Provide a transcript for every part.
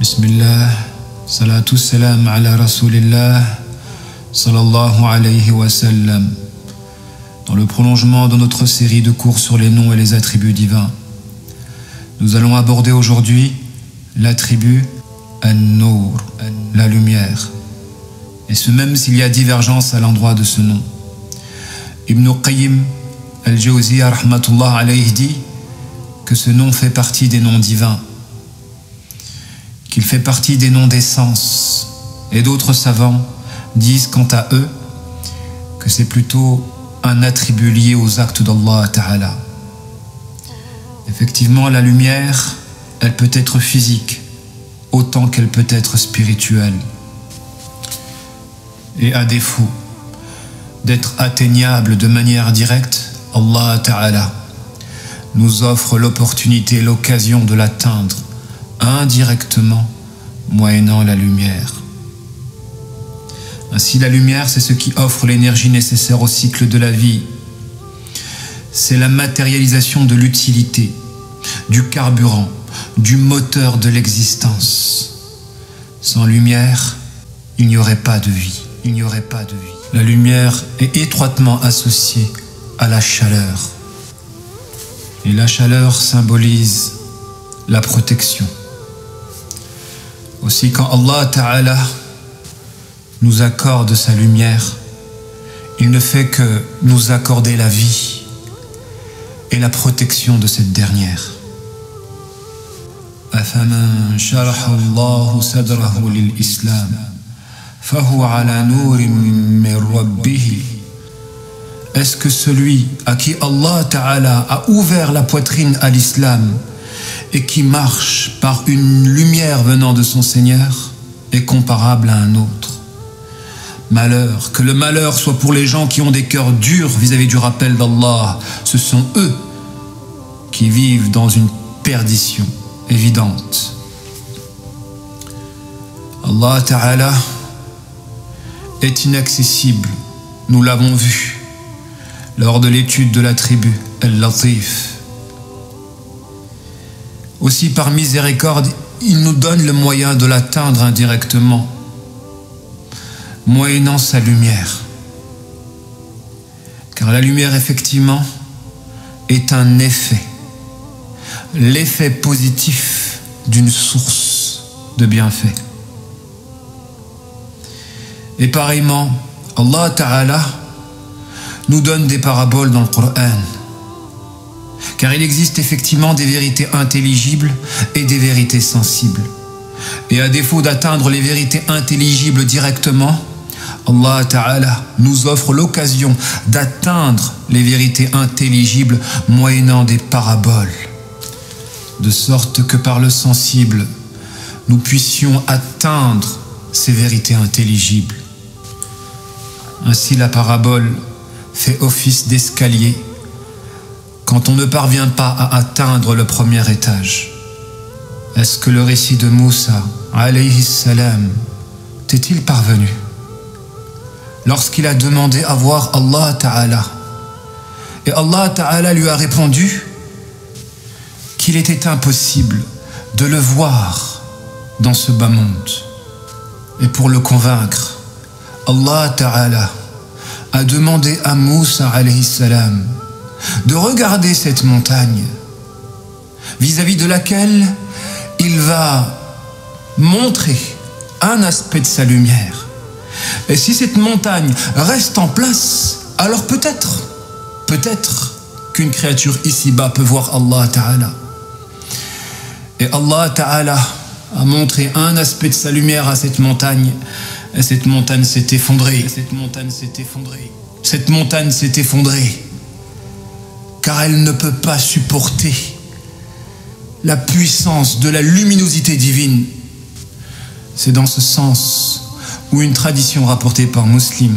Bismillah, salatu salam ala rasulillah, sallallahu alayhi wa sallam. Dans le prolongement de notre série de cours sur les noms et les attributs divins, nous allons aborder aujourd'hui l'attribut An-Nur, la lumière. Et ce même s'il y a divergence à l'endroit de ce nom. Ibn Qayyim al-Jawziyya rahmatullah alayhi dit que ce nom fait partie des noms divins, qu'il fait partie des noms d'essence. Et d'autres savants disent quant à eux que c'est plutôt un attribut lié aux actes d'Allah Ta'ala. Effectivement, la lumière, elle peut être physique autant qu'elle peut être spirituelle. Et à défaut d'être atteignable de manière directe, Allah Ta'ala nous offre l'opportunité et l'occasion de l'atteindre indirectement, moyennant la lumière. Ainsi, la lumière, c'est ce qui offre l'énergie nécessaire au cycle de la vie. C'est la matérialisation de l'utilité, du carburant, du moteur de l'existence. Sans lumière, il n'y aurait pas de vie. Il n'y aurait pas de vie. La lumière est étroitement associée à la chaleur. Et la chaleur symbolise la protection. Aussi, quand Allah Ta'ala nous accorde sa lumière, il ne fait que nous accorder la vie et la protection de cette dernière. أَفَمَنْ شَرَحَ اللَّهُ صَدْرَهُ لِلْإِسْلَامِ فَهُوَ عَلَى نُورٍ مِّن رَبِّهِ. Est-ce que celui à qui Allah Ta'ala a ouvert la poitrine à l'islam et qui marche par une lumière venant de son Seigneur est comparable à un autre? Malheur, que le malheur soit pour les gens qui ont des cœurs durs vis-à-vis du rappel d'Allah. Ce sont eux qui vivent dans une perdition évidente. Allah Ta'ala est inaccessible, nous l'avons vu lors de l'étude de l'attribut Al-Latif. Aussi, par miséricorde, il nous donne le moyen de l'atteindre indirectement, moyennant sa lumière. Car la lumière, effectivement, est un effet, l'effet positif d'une source de bienfait. Et pareillement, Allah Ta'ala nous donne des paraboles dans le Coran. Car il existe effectivement des vérités intelligibles et des vérités sensibles. Et à défaut d'atteindre les vérités intelligibles directement, Allah Ta'ala nous offre l'occasion d'atteindre les vérités intelligibles moyennant des paraboles, de sorte que par le sensible, nous puissions atteindre ces vérités intelligibles. Ainsi, la parabole fait office d'escalier quand on ne parvient pas à atteindre le premier étage. Est-ce que le récit de Moussa, alayhi salam, t'est-il parvenu lorsqu'il a demandé à voir Allah Ta'ala? Et Allah Ta'ala lui a répondu qu'il était impossible de le voir dans ce bas monde. Et pour le convaincre, Allah Ta'ala a demandé à Moussa alayhi salam de regarder cette montagne vis-à-vis de laquelle il va montrer un aspect de sa lumière. Et si cette montagne reste en place, alors peut-être qu'une créature ici-bas peut voir Allah Ta'ala. Et Allah Ta'ala a montré un aspect de sa lumière à cette montagne, et cette montagne s'est effondrée. Cette montagne s'est effondrée, car elle ne peut pas supporter la puissance de la luminosité divine. C'est dans ce sens où une tradition rapportée par Muslim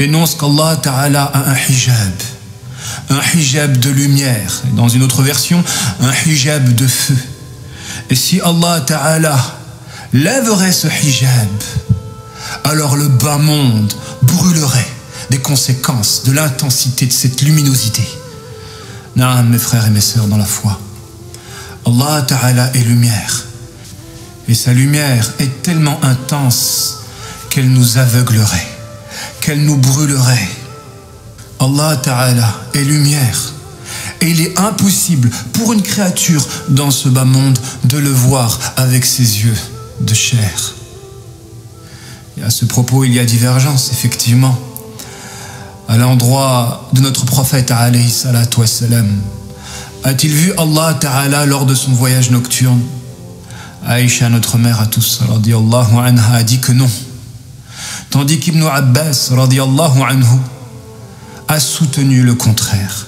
énonce qu'Allah Ta'ala a un hijab de lumière, et dans une autre version, un hijab de feu. Et si Allah Ta'ala lèverait ce hijab, alors le bas monde brûlerait des conséquences de l'intensité de cette luminosité. Non, mes frères et mes sœurs dans la foi, Allah Ta'ala est lumière. Et sa lumière est tellement intense qu'elle nous aveuglerait, qu'elle nous brûlerait. Allah Ta'ala est lumière. Et il est impossible pour une créature dans ce bas monde de le voir avec ses yeux de chair. Et à ce propos, il y a divergence, effectivement. À l'endroit de notre prophète, alayhi salatu wassalam, a-t-il vu Allah Ta'ala lors de son voyage nocturne? Aïcha, notre mère à tous, radiyallahu anha, a dit que non. Tandis qu'Ibn Abbas, radiyallahu anhu, a soutenu le contraire.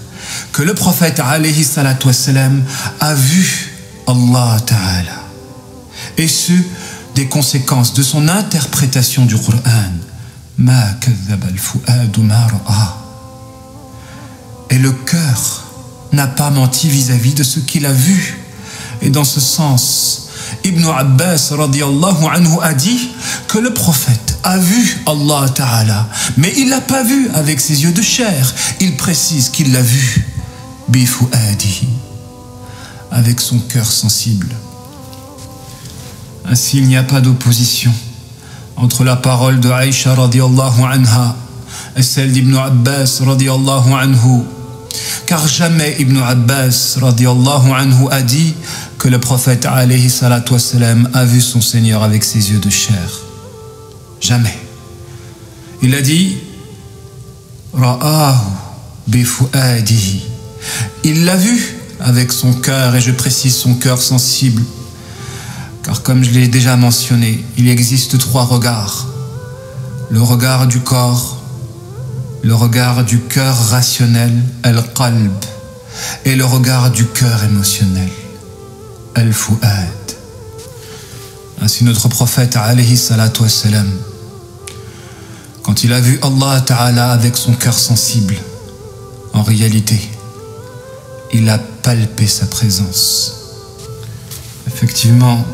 Que le prophète, alayhi salatu wassalam, a vu Allah Ta'ala. Et ce, des conséquences de son interprétation du Coran. Ma kadhaba al-fu'adu ma ra'a. Et le cœur n'a pas menti vis-à-vis de ce qu'il a vu. Et dans ce sens, Ibn Abbas radiyallahu anhu a dit que le prophète a vu Allah Ta'ala, mais il ne l'a pas vu avec ses yeux de chair. Il précise qu'il l'a vu bifu'adihi, avec son cœur sensible. Ainsi, il n'y a pas d'opposition entre la parole de Aïcha radiyallahu anha et celle d'Ibn Abbas radiyallahu anhu. Car jamais Ibn Abbas radiyallahu anhu a dit que le prophète alayhi salatu wassalam a vu son Seigneur avec ses yeux de chair. Jamais. Il a dit Ra'ahu bifu'adihi. Il l'a vu avec son cœur, et je précise son cœur sensible. Car comme je l'ai déjà mentionné, il existe 3 regards. Le regard du corps, le regard du cœur rationnel, al-qalb, et le regard du cœur émotionnel, al-fu'ad. Ainsi notre prophète, alayhi salatu wassalam, quand il a vu Allah Ta'ala avec son cœur sensible, en réalité, il a palpé sa présence. Effectivement,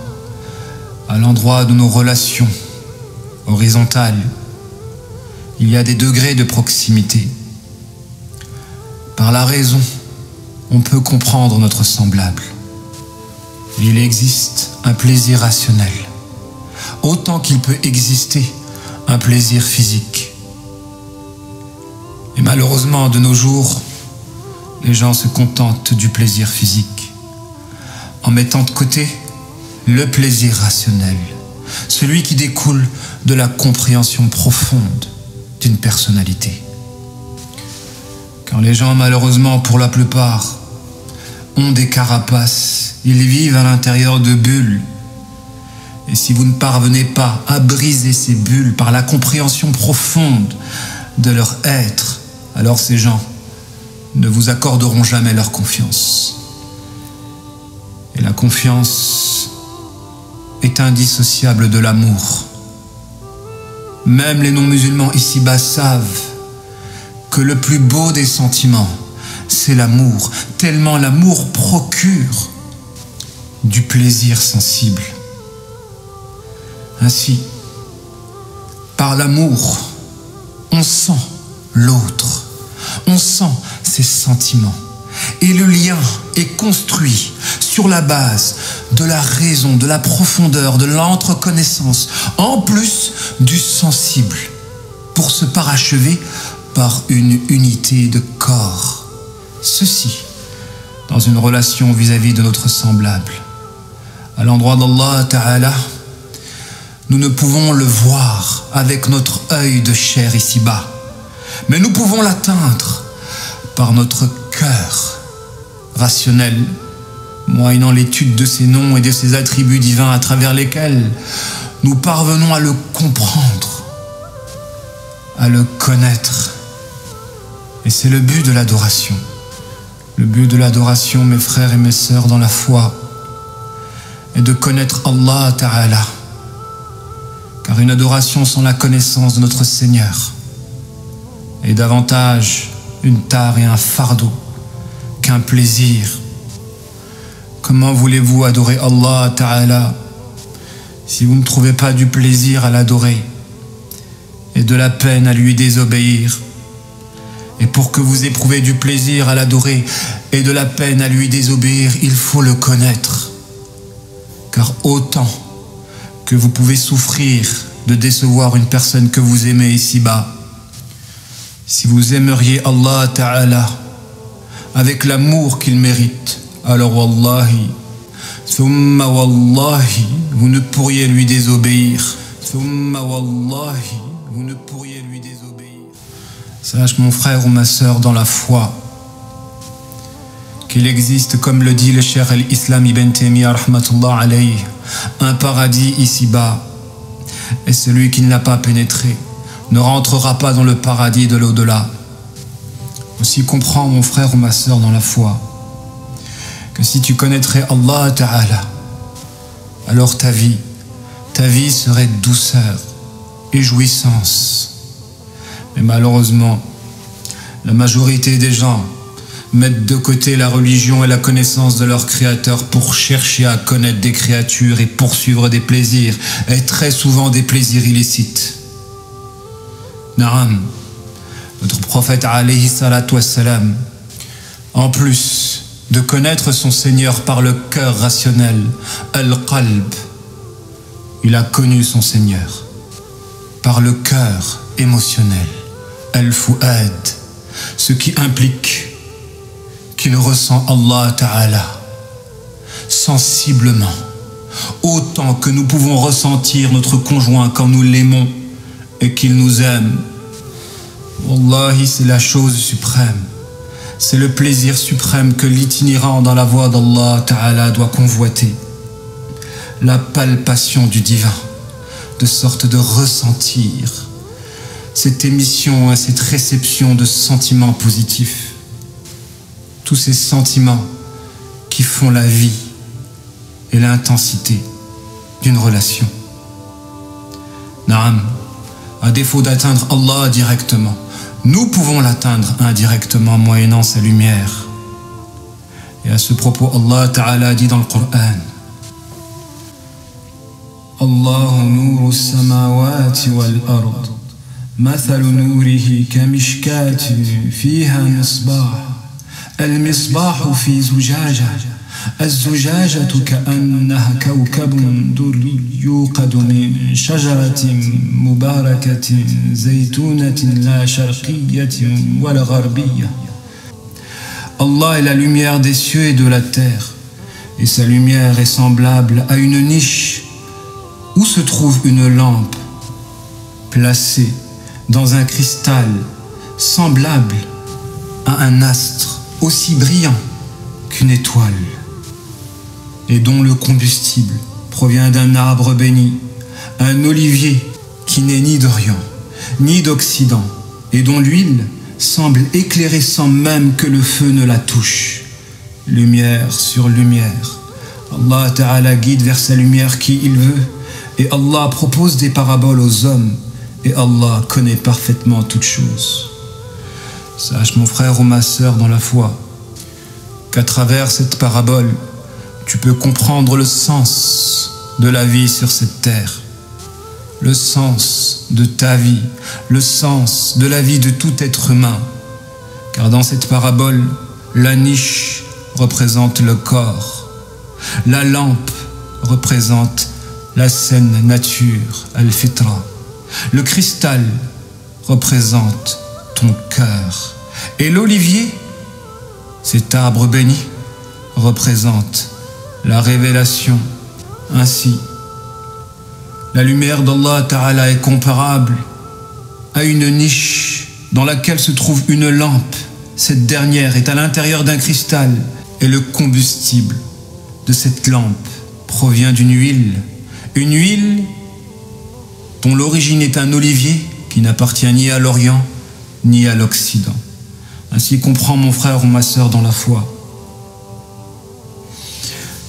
à l'endroit de nos relations horizontales, il y a des degrés de proximité. Par la raison, on peut comprendre notre semblable. Il existe un plaisir rationnel, autant qu'il peut exister un plaisir physique. Et malheureusement, de nos jours, les gens se contentent du plaisir physique, en mettant de côté le plaisir rationnel, celui qui découle de la compréhension profonde d'une personnalité. Car les gens, malheureusement, pour la plupart, ont des carapaces, ils vivent à l'intérieur de bulles. Et si vous ne parvenez pas à briser ces bulles par la compréhension profonde de leur être, alors ces gens ne vous accorderont jamais leur confiance. Et la confiance est indissociable de l'amour. Même les non-musulmans ici-bas savent que le plus beau des sentiments, c'est l'amour, tellement l'amour procure du plaisir sensible. Ainsi, par l'amour, on sent l'autre, on sent ses sentiments. Et le lien est construit sur la base de la raison, de la profondeur, de l'entreconnaissance, en plus du sensible, pour se parachever par une unité de corps. Ceci, dans une relation vis-à-vis de notre semblable. À l'endroit d'Allah Ta'ala, nous ne pouvons le voir avec notre œil de chair ici-bas, mais nous pouvons l'atteindre par notre cœur rationnel, moyennant l'étude de ses noms et de ses attributs divins à travers lesquels nous parvenons à le comprendre, à le connaître. Et c'est le but de l'adoration. Le but de l'adoration, mes frères et mes sœurs dans la foi, est de connaître Allah Ta'ala. Car une adoration sans la connaissance de notre Seigneur est davantage une tare et un fardeau qu'un plaisir. Comment voulez-vous adorer Allah Ta'ala si vous ne trouvez pas du plaisir à l'adorer et de la peine à lui désobéir? Et pour que vous éprouvez du plaisir à l'adorer et de la peine à lui désobéir, il faut le connaître. Car autant que vous pouvez souffrir de décevoir une personne que vous aimez ici-bas. Si vous aimeriez Allah Ta'ala avec l'amour qu'il mérite, alors wallahi, thumma wallahi, vous ne pourriez lui désobéir. Thumma wallahi, vous ne pourriez lui désobéir. Sache mon frère ou ma sœur dans la foi qu'il existe, comme le dit le Cheikh al-Islam ibn Taymiyyah rahmatullah alayhi, un paradis ici-bas, et celui qui ne l'a pas pénétré ne rentrera pas dans le paradis de l'au-delà. Aussi comprends mon frère ou ma sœur dans la foi que si tu connaîtrais Allah Ta'ala, alors ta vie serait douceur et jouissance. Mais malheureusement, la majorité des gens mettent de côté la religion et la connaissance de leur Créateur pour chercher à connaître des créatures et poursuivre des plaisirs, et très souvent des plaisirs illicites. Naam, notre prophète alayhi salatu wassalam, en plus de connaître son Seigneur par le cœur rationnel, al-qalb, il a connu son Seigneur par le cœur émotionnel, al-fu'ad, ce qui implique qu'il ressent Allah Ta'ala sensiblement, autant que nous pouvons ressentir notre conjoint quand nous l'aimons et qu'il nous aime. Wallahi, c'est la chose suprême, c'est le plaisir suprême que l'itinérant dans la voie d'Allah Ta'ala doit convoiter, la palpation du divin, de sorte de ressentir cette émission et cette réception de sentiments positifs. Tous ces sentiments qui font la vie et l'intensité d'une relation. Naam, à défaut d'atteindre Allah directement, nous pouvons l'atteindre indirectement moyennant sa lumière. Et à ce propos, Allah Ta'ala dit dans le Coran: Allahu nuru samawati wal ard, mathalu nurihi kamishkatin fiha misbah. المصباح في زجاجة الزجاجة كأنها كوكب دري يوقد من شجرة مباركة زيتونة لا شرقية ولا غربية. Allah est la lumière des cieux et de la terre, et sa lumière est semblable à une niche où se trouve une lampe placée dans un cristal semblable à un astre aussi brillant qu'une étoile, et dont le combustible provient d'un arbre béni, un olivier qui n'est ni d'Orient ni d'Occident, et dont l'huile semble éclairer sans même que le feu ne la touche. Lumière sur lumière, Allah Ta'ala guide vers sa lumière qui il veut, et Allah propose des paraboles aux hommes, et Allah connaît parfaitement toutes choses. Sache mon frère ou ma sœur dans la foi qu'à travers cette parabole, tu peux comprendre le sens de la vie sur cette terre, le sens de ta vie, le sens de la vie de tout être humain. Car dans cette parabole, la niche représente le corps, la lampe représente la saine nature, al-fitra, le cristal représente ton cœur, et l'olivier, cet arbre béni, représente la révélation. Ainsi, la lumière d'Allah Ta'ala est comparable à une niche dans laquelle se trouve une lampe. Cette dernière est à l'intérieur d'un cristal, et le combustible de cette lampe provient d'une huile. Une huile dont l'origine est un olivier qui n'appartient ni à l'Orient ni à l'Occident. Ainsi comprends mon frère ou ma sœur dans la foi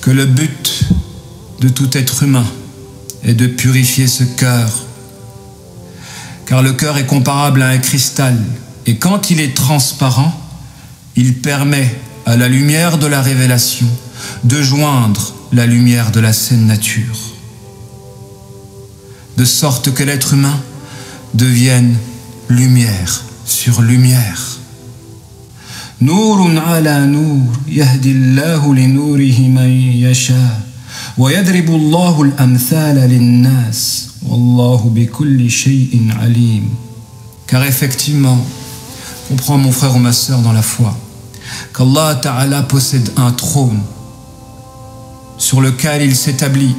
que le but de tout être humain est de purifier ce cœur, car le cœur est comparable à un cristal, et quand il est transparent, il permet à la lumière de la révélation de joindre la lumière de la saine nature, de sorte que l'être humain devienne lumière sur lumière. Nourun ala nour, yahdi Allahu li nourihi man yasha, وَيَدْرِبُ اللَّهُ الْأَمْثَالَ لِلنَّاسِ وَاللَّهُ بِكُلِّ شَيْءٍ عَلِيمٌ. Car effectivement, comprends mon frère ou ma sœur dans la foi, qu'Allah Ta'ala possède un trône sur lequel il s'établit.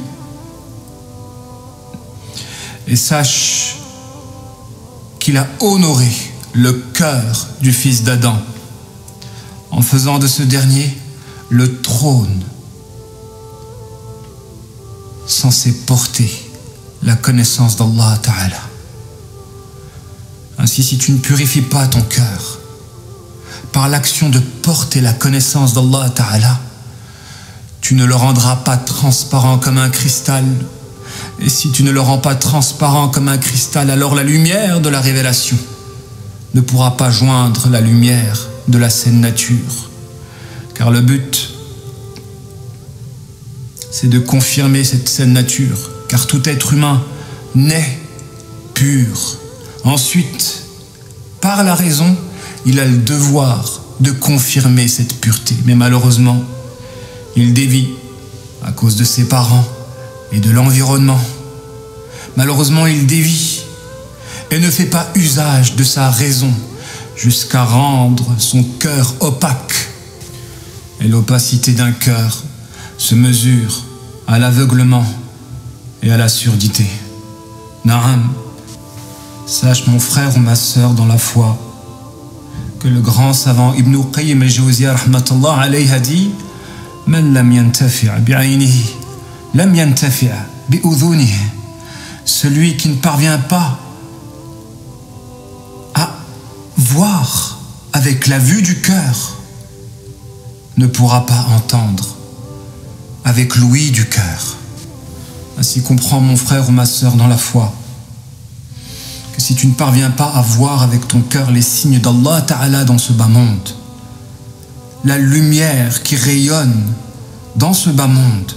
Et sache qu'il a honoré le cœur du fils d'Adam en faisant de ce dernier le trône censé porter la connaissance d'Allah Ta'ala. Ainsi, si tu ne purifies pas ton cœur par l'action de porter la connaissance d'Allah Ta'ala, tu ne le rendras pas transparent comme un cristal. Et si tu ne le rends pas transparent comme un cristal, alors la lumière de la révélation ne pourra pas joindre la lumière de la saine nature. Car le but, c'est de confirmer cette saine nature. Car tout être humain naît pur. Ensuite, par la raison, il a le devoir de confirmer cette pureté. Mais malheureusement, il dévie à cause de ses parents et de l'environnement. Malheureusement, il dévie et ne fait pas usage de sa raison jusqu'à rendre son cœur opaque. Et l'opacité d'un cœur se mesure à l'aveuglement et à la surdité. Naam, sache mon frère ou ma sœur dans la foi que le grand savant Ibn Qayyim al-Jawziyya rahmatullah alayhi a dit: Man lam yantafi' bi'aynihi lam yantafi' bi'udhunihi. Celui qui ne parvient pas à voir avec la vue du cœur ne pourra pas entendre avec l'ouïe du cœur. Ainsi comprends mon frère ou ma sœur dans la foi que si tu ne parviens pas à voir avec ton cœur les signes d'Allah Ta'ala dans ce bas monde, la lumière qui rayonne dans ce bas monde,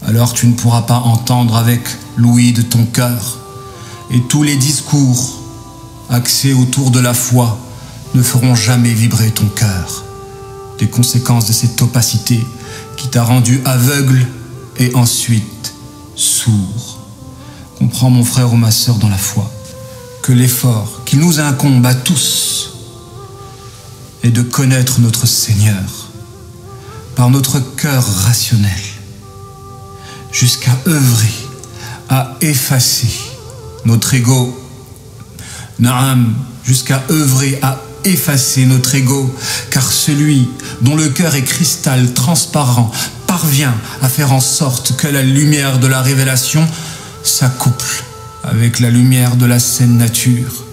alors tu ne pourras pas entendre avec l'ouïe de ton cœur, et tous les discours axés autour de la foi ne feront jamais vibrer ton cœur. Des conséquences de cette opacité qui t'a rendu aveugle et ensuite sourd. Comprends mon frère ou ma sœur dans la foi que l'effort qui nous incombe à tous est de connaître notre Seigneur par notre cœur rationnel, jusqu'à œuvrer à effacer notre ego. Naam, jusqu'à œuvrer à effacer notre ego, car celui dont le cœur est cristal transparent parvient à faire en sorte que la lumière de la révélation s'accouple avec la lumière de la saine nature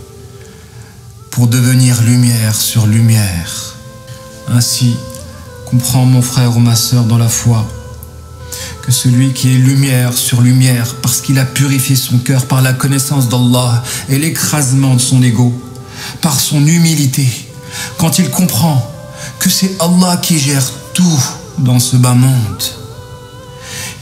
pour devenir lumière sur lumière. Ainsi, comprends mon frère ou ma sœur dans la foi que celui qui est lumière sur lumière parce qu'il a purifié son cœur par la connaissance d'Allah et l'écrasement de son ego, par son humilité, quand il comprend que c'est Allah qui gère tout dans ce bas monde,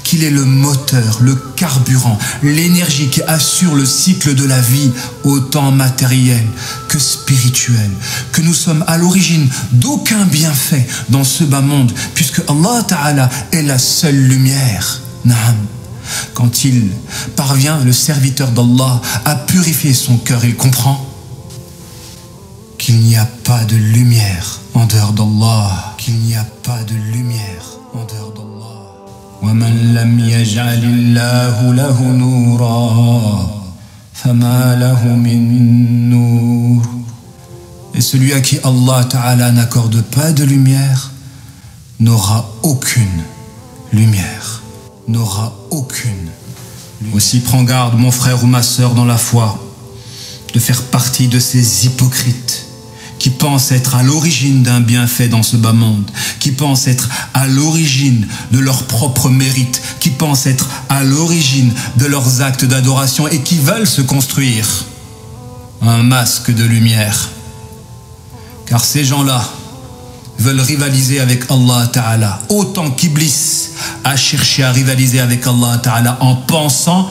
qu'il est le moteur, le carburant, l'énergie qui assure le cycle de la vie, autant matériel que spirituel, que nous sommes à l'origine d'aucun bienfait dans ce bas monde, puisque Allah Ta'ala est la seule lumière. Naam. Quand il parvient, le serviteur d'Allah, à purifier son cœur, il comprend qu'il n'y a pas de lumière en dehors d'Allah, qu'il n'y a pas de lumière en dehors d'Allah. وَمَنْ لَمْ يَجْعَلِ اللَّهُ لَهُ نُورًا فَمَا لَهُ مِن نُورٍ. Et celui à qui Allah Ta'ala n'accorde pas de lumière n'aura aucune lumière, n'aura aucune. Aussi prends garde mon frère ou ma sœur dans la foi de faire partie de ces hypocrites qui pensent être à l'origine d'un bienfait dans ce bas monde, qui pensent être à l'origine de leur propre mérite, qui pensent être à l'origine de leurs actes d'adoration et qui veulent se construire un masque de lumière. Car ces gens-là veulent rivaliser avec Allah Ta'ala, autant qu'Iblis a cherché à rivaliser avec Allah Ta'ala en pensant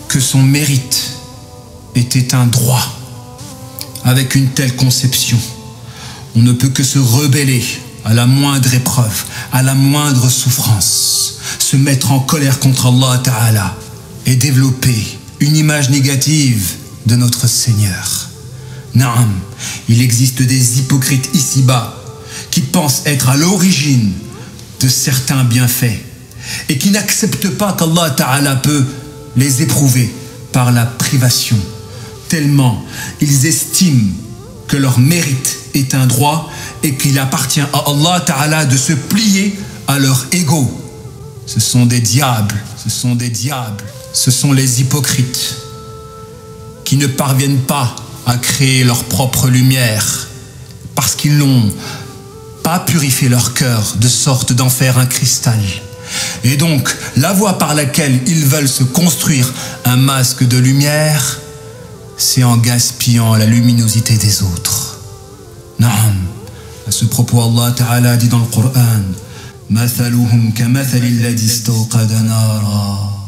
que son mérite était un droit. Avec une telle conception, on ne peut que se rebeller à la moindre épreuve, à la moindre souffrance. se mettre en colère contre Allah Ta'ala et développer une image négative de notre Seigneur. Naam, il existe des hypocrites ici-bas qui pensent être à l'origine de certains bienfaits et qui n'acceptent pas qu'Allah Ta'ala peut les éprouver par la privation, tellement ils estiment que leur mérite est un droit et qu'il appartient à Allah Ta'ala de se plier à leur ego. Ce sont des diables, ce sont des diables, ce sont les hypocrites qui ne parviennent pas à créer leur propre lumière parce qu'ils n'ont pas purifié leur cœur de sorte d'en faire un cristal. Et donc, la voie par laquelle ils veulent se construire un masque de lumière, c'est en gaspillant la luminosité des autres. Naam. À ce propos, Allah Ta'ala dit dans le Coran: مثلهم كمثل الذي استوقد نارا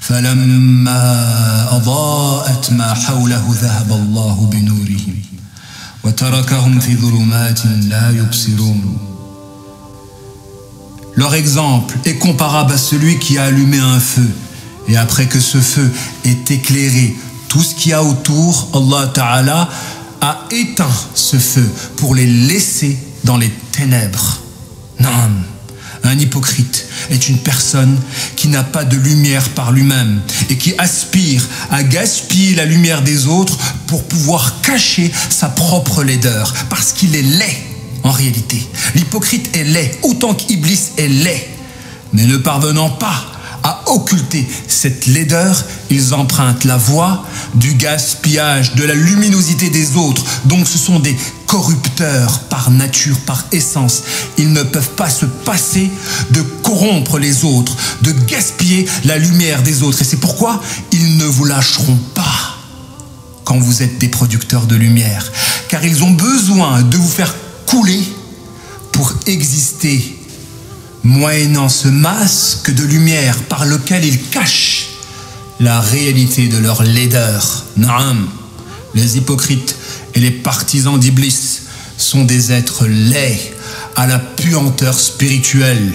فلما أضاءت ما حوله ذهب الله بنورهم وتركهم في ظلمات لا يبصرون. Leur exemple est comparable à celui qui a allumé un feu et après que ce feu ait éclairé tout ce qu'il y a autour, Allah Ta'ala a éteint ce feu pour les laisser dans les ténèbres. Naam. Un hypocrite est une personne qui n'a pas de lumière par lui-même et qui aspire à gaspiller la lumière des autres pour pouvoir cacher sa propre laideur, parce qu'il est laid en réalité. L'hypocrite est laid autant qu'Iblis est laid, mais ne parvenant pas à occulter cette laideur, ils empruntent la voie du gaspillage, de la luminosité des autres. Donc ce sont des corrupteurs par nature, par essence. Ils ne peuvent pas se passer de corrompre les autres, de gaspiller la lumière des autres. Et c'est pourquoi ils ne vous lâcheront pas quand vous êtes des producteurs de lumière. Car ils ont besoin de vous faire couler pour exister, moyennant ce masque de lumière par lequel ils cachent la réalité de leur laideur. Naam, les hypocrites et les partisans d'Iblis sont des êtres laids à la puanteur spirituelle.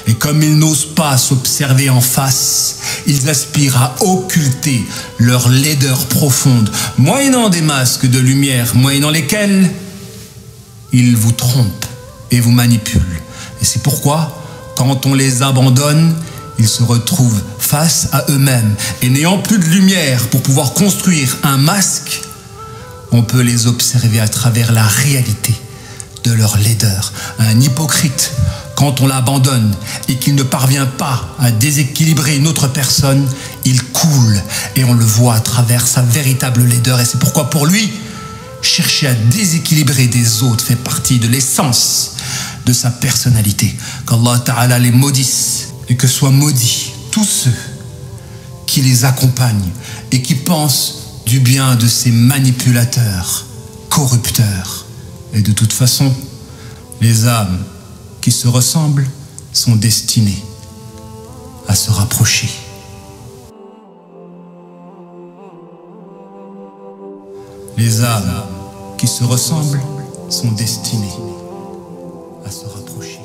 Et comme ils n'osent pas s'observer en face, ils aspirent à occulter leur laideur profonde, moyennant des masques de lumière, moyennant lesquels ils vous trompent et vous manipulent. Et c'est pourquoi, quand on les abandonne, ils se retrouvent face à eux-mêmes. Et n'ayant plus de lumière pour pouvoir construire un masque, on peut les observer à travers la réalité de leur laideur. Un hypocrite, quand on l'abandonne et qu'il ne parvient pas à déséquilibrer une autre personne, il coule et on le voit à travers sa véritable laideur. Et c'est pourquoi pour lui, chercher à déséquilibrer des autres fait partie de l'essence de sa personnalité. Qu'Allah Ta'ala les maudisse et que soient maudits tous ceux qui les accompagnent et qui pensent du bien de ces manipulateurs, corrupteurs. Et de toute façon, les âmes qui se ressemblent sont destinées à se rapprocher. Les âmes qui se ressemblent sont destinées à se rapprocher.